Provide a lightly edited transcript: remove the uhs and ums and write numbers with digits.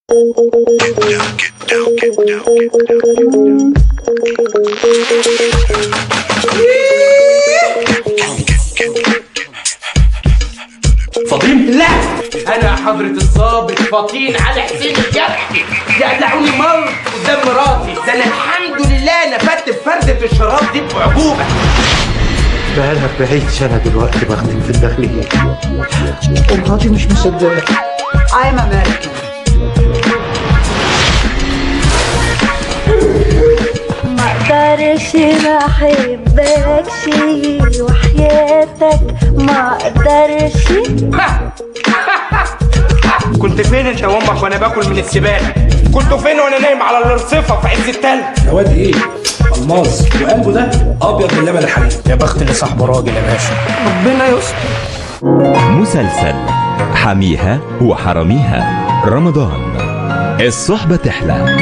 فطين؟ لا، انا حضرة الضابط فطين علي حسين الجرحي. يقلعوني مر قدام مراتي، ده انا الحمد لله نفدت بفردة الشراب دي بعجوبة. بقالها 40 سنة دلوقتي بخدم في الداخلية ومراتي مش مصدقة. I'm American. مقدرش ما احبكش وحياتك مقدرش. كنت فين انت وامك وانا باكل من السبانة؟ كنتوا فين وانا نايم على الرصيفة في عز التلج؟ يا واد ايه؟ الماظ وقلبه ده ابيض من لبن الحليب. يا بخت اللي صاحبه راجل يا باشا. ربنا يستر. مسلسل حميها وحراميها رمضان، الصحبة تحلى.